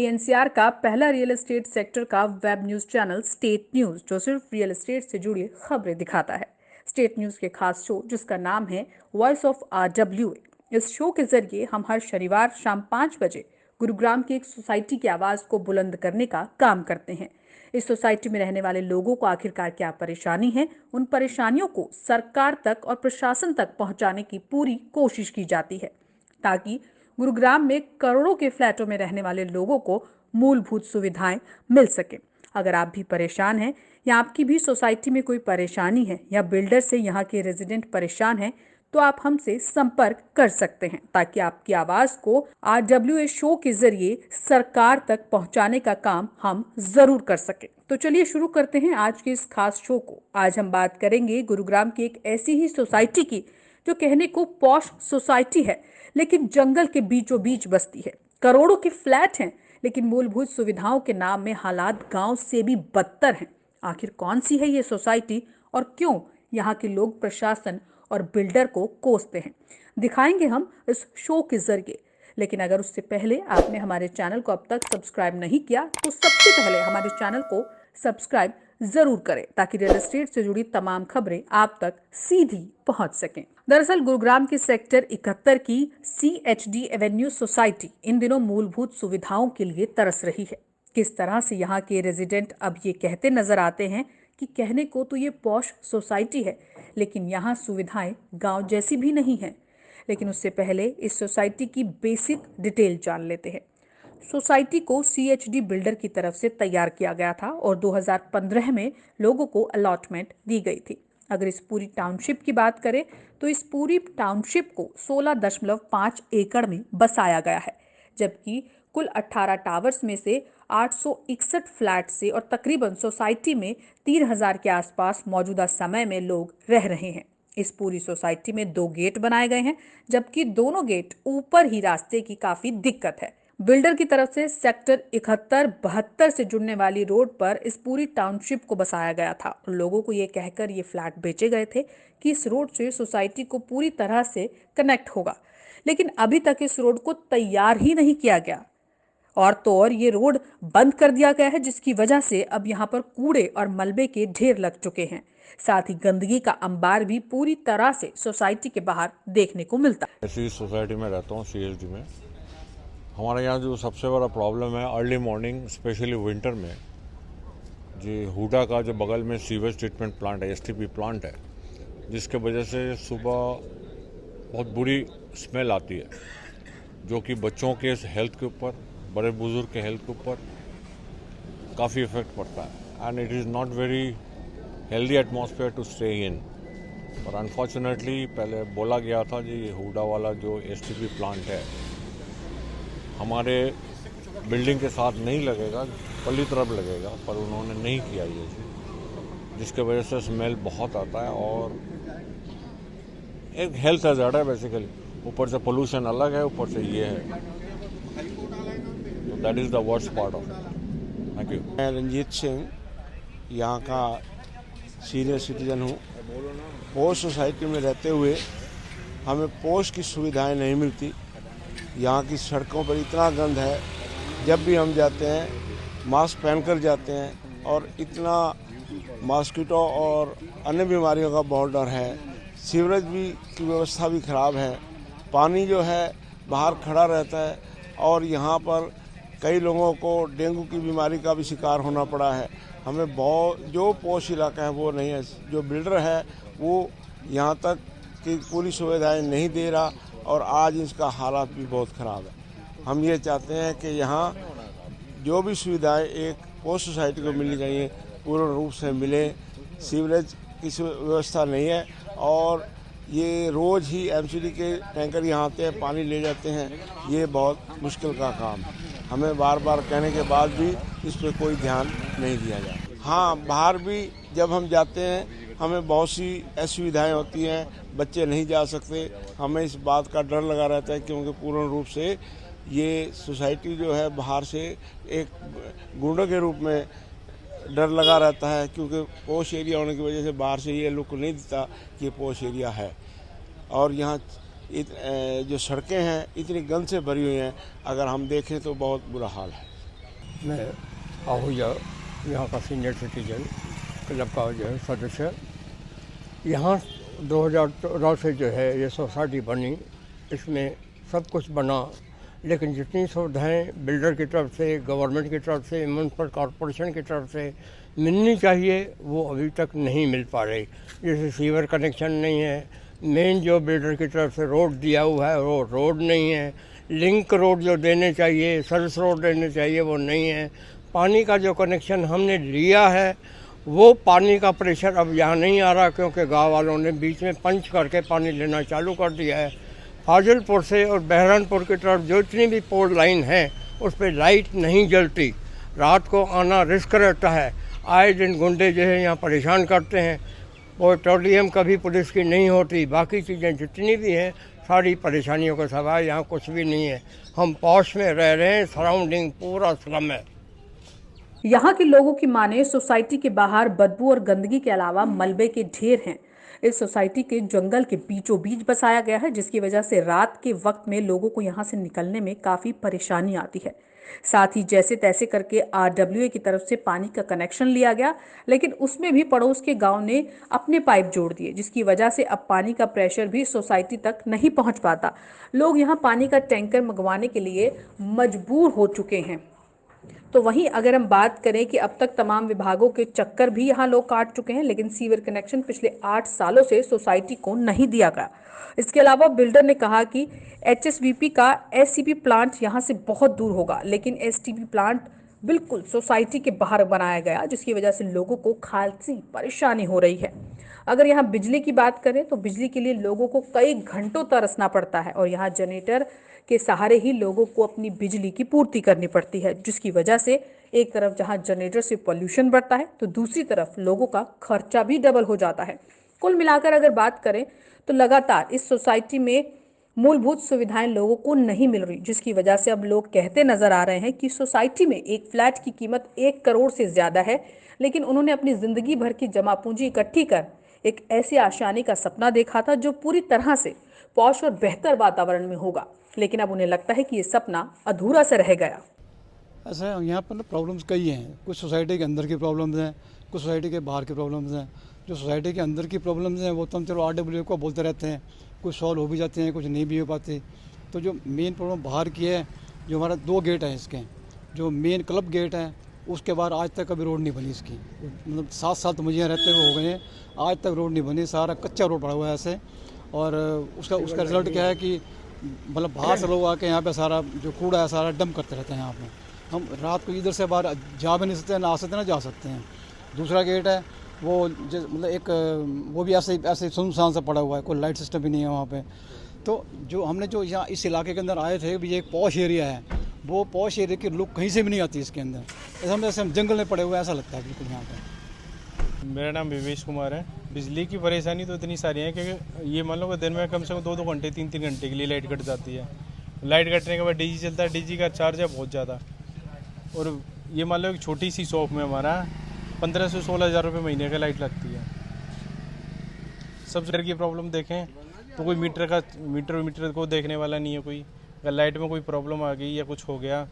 NCR का पहला real estate sector का web news channel state news, जो सिर्फ रियल एस्टेट से जुड़ी खबरें दिखाता है। स्टेट न्यूज के खास शो जिसका नाम है वॉइस ऑफ RWA। इस शो के जरिए हम हर शनिवार शाम 5 बजे गुरुग्राम की एक सोसाइटी की आवाज को बुलंद करने का काम करते हैं। इस सोसाइटी में रहने वाले लोगों को आखिरकार क्या परेशानी है, उन परेशानियों को सरकार तक और प्रशासन तक पहुंचाने की पूरी कोशिश की जाती है, ताकि गुरुग्राम में करोड़ों के फ्लैटों में रहने वाले लोगों को मूलभूत सुविधाएं मिल सके। अगर आप भी परेशान हैं या आपकी भी सोसाइटी में कोई परेशानी है या बिल्डर से यहाँ के रेजिडेंट परेशान हैं, तो आप हमसे संपर्क कर सकते हैं, ताकि आपकी आवाज को RWA शो के जरिए सरकार तक पहुंचाने का काम हम जरूर कर सके। तो चलिए शुरू करते हैं आज के इस खास शो को। आज हम बात करेंगे गुरुग्राम की एक ऐसी ही सोसाइटी की जो कहने को पॉश सोसाइटी है, लेकिन जंगल के बीचों बीच बसती है। करोड़ों के फ्लैट हैं, लेकिन मूलभूत सुविधाओं के नाम में हालात गांव से भी बदतर हैं। आखिर कौन सी है ये सोसाइटी और क्यों यहाँ के लोग प्रशासन और बिल्डर को कोसते हैं, दिखाएंगे हम इस शो के जरिए। लेकिन अगर उससे पहले आपने हमारे चैनल को अब तक सब्सक्राइब नहीं किया, तो सबसे पहले हमारे चैनल को सब्सक्राइब जरूर करें, ताकि रियल एस्टेट से जुड़ी तमाम खबरें आप तक सीधी पहुंच सकें। दरअसल गुरुग्राम के सेक्टर 71 की CHD एवेन्यू सोसाइटी इन दिनों मूलभूत सुविधाओं के लिए तरस रही है। किस तरह से यहाँ के रेजिडेंट अब ये कहते नजर आते हैं कि कहने को तो ये पॉश सोसाइटी है, लेकिन यहाँ सुविधाएं गांव जैसी भी नहीं है। लेकिन उससे पहले इस सोसाइटी की बेसिक डिटेल जान लेते हैं। सोसाइटी को CHD बिल्डर की तरफ से तैयार किया गया था और 2015 में लोगों को अलॉटमेंट दी गई थी। अगर इस पूरी टाउनशिप की बात करें तो इस पूरी टाउनशिप को 16.5 एकड़ में बसाया गया है, जबकि कुल 18 टावर्स में से 861 फ्लैट से और तकरीबन सोसाइटी में 3000 के आसपास मौजूदा समय में लोग रह रहे हैं। इस पूरी सोसाइटी में 2 गेट बनाए गए हैं, जबकि दोनों गेट ऊपर ही रास्ते की काफी दिक्कत है। बिल्डर की तरफ से सेक्टर 71-72 से जुड़ने वाली रोड पर इस पूरी टाउनशिप को बसाया गया था। लोगों को ये कहकर ये फ्लैट बेचे गए थे कि इस रोड से सोसाइटी को पूरी तरह से कनेक्ट होगा, लेकिन अभी तक इस रोड को तैयार ही नहीं किया गया। और तो और ये रोड बंद कर दिया गया है, जिसकी वजह से अब यहाँ पर कूड़े और मलबे के ढेर लग चुके हैं। साथ ही गंदगी का अंबार भी पूरी तरह से सोसाइटी के बाहर देखने को मिलता है। ऐसी सोसाइटी में रहता हूँ, CHD में। हमारे यहाँ जो सबसे बड़ा प्रॉब्लम है अर्ली मॉर्निंग, स्पेशली विंटर में, जी हुडा का जो बगल में सीवेज ट्रीटमेंट प्लांट है, STP प्लांट है, जिसके वजह से सुबह बहुत बुरी स्मेल आती है, जो कि बच्चों के हेल्थ के ऊपर, बड़े बुजुर्ग के हेल्थ के ऊपर काफ़ी इफेक्ट पड़ता है। And it is not very healthy atmosphere to stay in. और अनफॉर्चुनेटली पहले बोला गया था जी ये हुडा वाला जो STP प्लांट है हमारे बिल्डिंग के साथ नहीं लगेगा, पल्ली तरफ लगेगा, पर उन्होंने नहीं किया ये, जिसके वजह से स्मेल बहुत आता है और एक हेल्थ हैजर्ड है बेसिकली। ऊपर से पोल्यूशन अलग है, ऊपर से ये है, तो that is the worst part of it. Thank you. मैं रंजीत सिंह यहाँ का सीनियर सिटीजन हूँ। पोस्ट सोसाइटी में रहते हुए हमें पोस्ट की सुविधाएं नहीं मिलती। यहाँ की सड़कों पर इतना गंद है, जब भी हम जाते हैं मास्क पहनकर जाते हैं, और इतना मॉस्किटो और अन्य बीमारियों का बहुत डर है। सीवरेज भी की व्यवस्था भी खराब है, पानी जो है बाहर खड़ा रहता है, और यहाँ पर कई लोगों को डेंगू की बीमारी का भी शिकार होना पड़ा है। हमें बहुत जो पोश इलाका है वो नहीं है, जो बिल्डर है वो यहाँ तक की पूरी सुविधाएं नहीं दे रहा, और आज इसका हालात भी बहुत ख़राब है। हम ये चाहते हैं कि यहाँ जो भी सुविधाएं एक पोस्ट सोसाइटी को मिलनी चाहिए पूर्ण रूप से मिले। सीवरेज की व्यवस्था नहीं है, और ये रोज़ ही MCD के टैंकर यहाँ आते हैं, पानी ले जाते हैं। ये बहुत मुश्किल का काम है। हमें बार बार कहने के बाद भी इस पर कोई ध्यान नहीं दिया जाता। हाँ, बाहर भी जब हम जाते हैं हमें बहुत सी असुविधाएं होती हैं, बच्चे नहीं जा सकते। हमें इस बात का डर लगा रहता है, क्योंकि पूर्ण रूप से ये सोसाइटी जो है बाहर से एक गुंडों के रूप में डर लगा रहता है, क्योंकि पोश एरिया होने की वजह से बाहर से ये लुक नहीं देता कि ये पोश एरिया है। और यहाँ जो सड़कें हैं इतनी गंद से भरी हुई हैं, अगर हम देखें तो बहुत बुरा हाल है। मैं आहूजा यहाँ का सीनियर सिटीजन क्लब का जो है सदस्य। यहाँ 2014 से जो है ये सोसाइटी बनी, इसमें सब कुछ बना, लेकिन जितनी सुविधाएं बिल्डर की तरफ से, गवर्नमेंट की तरफ से, म्यूनसिपल कॉरपोरेशन की तरफ से मिलनी चाहिए वो अभी तक नहीं मिल पा रही। जैसे सीवर कनेक्शन नहीं है, मेन जो बिल्डर की तरफ से रोड दिया हुआ है वो रोड नहीं है, लिंक रोड जो देने चाहिए, सर्विस रोड देने चाहिए वो नहीं है, पानी का जो कनेक्शन हमने लिया है वो पानी का प्रेशर अब यहाँ नहीं आ रहा, क्योंकि गांव वालों ने बीच में पंच करके पानी लेना चालू कर दिया है। फाजिलपुर से और बहरानपुर की तरफ जो इतनी भी पोल लाइन है उस पर लाइट नहीं जलती, रात को आना रिस्क रहता है, आए दिन गुंडे जो है यहाँ परेशान करते हैं। पेट्रोलियम कभी पुलिस की नहीं होती, बाकी चीज़ें जितनी भी हैं सारी परेशानियों के सिवाय यहाँ कुछ भी नहीं है। हम पौष में रह रहे हैं, सराउंडिंग पूरा स्लम है। यहाँ के लोगों की माने सोसाइटी के बाहर बदबू और गंदगी के अलावा मलबे के ढेर हैं। इस सोसाइटी के जंगल के बीचों बीच बसाया गया है, जिसकी वजह से रात के वक्त में लोगों को यहाँ से निकलने में काफी परेशानी आती है। साथ ही जैसे तैसे करके RWA की तरफ से पानी का कनेक्शन लिया गया, लेकिन उसमें भी पड़ोस के गांव ने अपने पाइप जोड़ दिए, जिसकी वजह से अब पानी का प्रेशर भी सोसाइटी तक नहीं पहुंच पाता। लोग यहाँ पानी का टैंकर मंगवाने के लिए मजबूर हो चुके हैं। तो वहीं अगर हम बात करें कि अब तक तमाम विभागों के चक्कर भी यहाँ लोग काट चुके हैं, लेकिन सीवर कनेक्शन पिछले 8 सालों से सोसाइटी को नहीं दिया गया। इसके अलावा बिल्डर ने कहा कि HSVP का SCP प्लांट यहाँ से बहुत दूर होगा, लेकिन STP प्लांट बिल्कुल सोसाइटी के बाहर बनाया गया, जिसकी वजह से लोगों को खासी परेशानी हो रही है। अगर यहाँ बिजली की बात करें तो बिजली के लिए लोगों को कई घंटों तरसना पड़ता है और यहाँ जनरेटर के सहारे ही लोगों को अपनी बिजली की पूर्ति करनी पड़ती है, जिसकी वजह से एक तरफ जहाँ जनरेटर से पॉल्यूशन बढ़ता है तो दूसरी तरफ लोगों का खर्चा भी डबल हो जाता है। कुल मिलाकर अगर बात करें तो लगातार इस सोसाइटी में मूलभूत सुविधाएं लोगों को नहीं मिल रही, जिसकी वजह से अब लोग कहते नजर आ रहे हैं कि सोसाइटी में एक फ्लैट की कीमत 1 करोड़ से ज्यादा है, लेकिन उन्होंने अपनी जिंदगी भर की जमा पूंजी इकट्ठी कर एक ऐसी आशानी का सपना देखा था जो पूरी तरह से पौष और बेहतर वातावरण में होगा, लेकिन अब उन्हें लगता है कि ये सपना अधूरा सा रह गया। ऐसा है, यहाँ पर ना प्रॉब्लम्स कई हैं। कुछ सोसाइटी के अंदर की प्रॉब्लम्स हैं, कुछ सोसाइटी के बाहर की प्रॉब्लम्स हैं। जो सोसाइटी के अंदर की प्रॉब्लम्स हैं वो तो हम चलो RWA को बोलते रहते हैं, कुछ सॉल्व हो भी जाते हैं, कुछ नहीं भी हो पाते। तो जो मेन प्रॉब्लम बाहर की है, जो हमारा 2 गेट हैं इसके, जो मेन क्लब गेट है उसके बाद आज तक कभी रोड नहीं बनी इसकी। मतलब 7 साल तो मुझे यहाँ रहते हुए हो गए हैं, आज तक रोड नहीं बनी, सारा कच्चा रोड पड़ा हुआ है ऐसे। और उसका रिजल्ट क्या है कि मतलब बाहर से लोग आके यहाँ पे सारा जो कूड़ा है सारा डंप करते रहते हैं यहाँ पे। हम रात को इधर से बाहर जा भी नहीं सकते, ना आ सकते ना जा सकते हैं। दूसरा गेट है वो मतलब एक वो भी ऐसे सुनसान सा पड़ा हुआ है, कोई लाइट सिस्टम भी नहीं है वहाँ पे। तो जो हमने जो यहाँ इस इलाके के अंदर आए थे, भी ये एक पॉश एरिया है, वो पॉश एरिया की लुक कहीं से भी नहीं आती इसके अंदर। ऐसे हम जंगल में पड़े हुए ऐसा लगता है बिल्कुल यहाँ पर। मेरा नाम विवेश कुमार है। बिजली की परेशानी तो इतनी सारी है कि ये मान लो कि दिन में कम से कम 2-2 घंटे 3-3 घंटे के लिए लाइट कट जाती है। लाइट कटने के बाद DG चलता है, DG का चार्ज है बहुत ज़्यादा। और ये मान लो एक छोटी सी शॉप में हमारा 15 से 16 हज़ार रुपये महीने का लाइट लगती है। सबसे की प्रॉब्लम देखें तो कोई मीटर को देखने वाला नहीं है कोई। अगर लाइट में कोई प्रॉब्लम आ गई या कुछ हो गया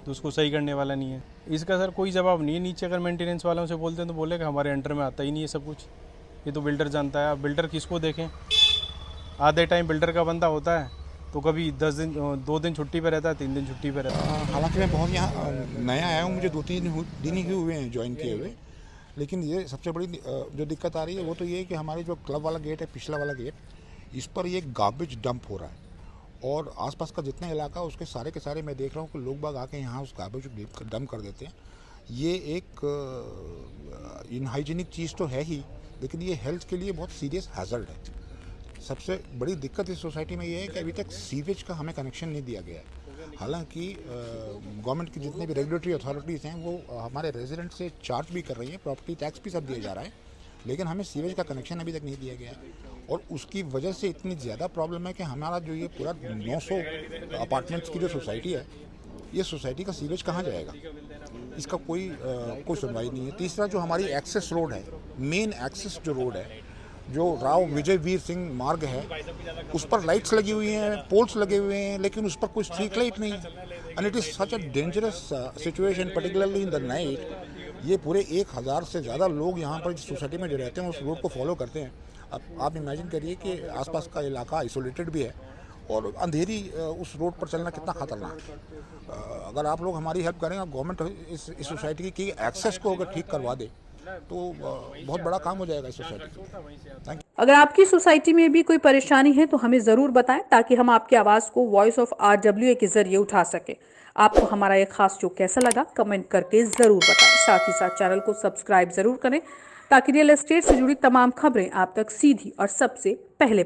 तो उसको सही करने वाला नहीं है। इसका सर कोई जवाब नहीं है। नीचे अगर मेंटेनेंस वालों से बोलते हैं तो बोले कि हमारे अंडर में आता ही नहीं है सब कुछ, ये तो बिल्डर जानता है। आप बिल्डर किसको देखें, आधे टाइम बिल्डर का बंदा होता है तो कभी 2 दिन छुट्टी पे रहता है, 3 दिन छुट्टी पे रहता है। हालांकि मैं बहुत यहाँ नया आया हूँ, मुझे 2-3 दिन ही हुए हैं ज्वाइन किए हुए, लेकिन ये सबसे बड़ी जो दिक्कत आ रही है वो तो ये है कि हमारे जो क्लब वाला गेट है, पिछला वाला गेट, इस पर ये गार्बेज डंप हो रहा है और आसपास का जितना इलाका उसके सारे के सारे मैं देख रहा हूँ कि लोग बाग आके यहाँ उस गार्बेज डंप कर देते हैं। ये एक इनहाइजीनिक चीज़ तो है ही, लेकिन ये हेल्थ के लिए बहुत सीरियस हैजर्ड है। सबसे बड़ी दिक्कत इस सोसाइटी में ये है कि अभी तक सीवेज का हमें कनेक्शन नहीं दिया गया है। हालांकि गवर्नमेंट की जितने भी रेगुलेटरी अथॉरिटीज़ हैं वो हमारे रेजिडेंट से चार्ज भी कर रही हैं, प्रॉपर्टी टैक्स भी सब दिया जा रहा है, लेकिन हमें सीवेज का कनेक्शन अभी तक नहीं दिया गया और उसकी वजह से इतनी ज़्यादा प्रॉब्लम है कि हमारा जो ये पूरा 900 अपार्टमेंट्स की जो सोसाइटी है, ये सोसाइटी का सीवेज कहाँ जाएगा, इसका कोई सुनवाई नहीं है। तीसरा जो हमारी एक्सेस रोड है, मेन एक्सेस जो रोड है, जो राव विजय वीर सिंह मार्ग है, उस पर लाइट्स लगी हुई हैं, पोल्स लगे हुए हैं, लेकिन उस पर कोई स्ट्रीट लाइट नहीं है। And it is such a dangerous situation particularly in the night. ये पूरे 1000 से ज़्यादा लोग यहाँ पर सोसाइटी में जो रहते हैं उस रोड को फॉलो करते हैं। अब आप इमेजिन करिए कि आसपास का इलाका आइसोलेटेड भी है और अंधेरी उस रोड पर चलना कितना खतरनाक है। अगर आप लोग हमारी हेल्प करें, गवर्नमेंट इस सोसाइटी की एक्सेस को अगर ठीक करवा दे तो बहुत बड़ा काम हो जाएगा इस सोसाइटी को। Thank you. अगर आपकी सोसाइटी में भी कोई परेशानी है तो हमें ज़रूर बताएं ताकि हम आपकी आवाज़ को वॉइस ऑफ RWA के जरिए उठा सकें। आपको हमारा ये खास शो कैसा लगा कमेंट करके ज़रूर बताएं। साथ ही साथ चैनल को सब्सक्राइब ज़रूर करें ताकि रियल एस्टेट से जुड़ी तमाम खबरें आप तक सीधी और सबसे पहले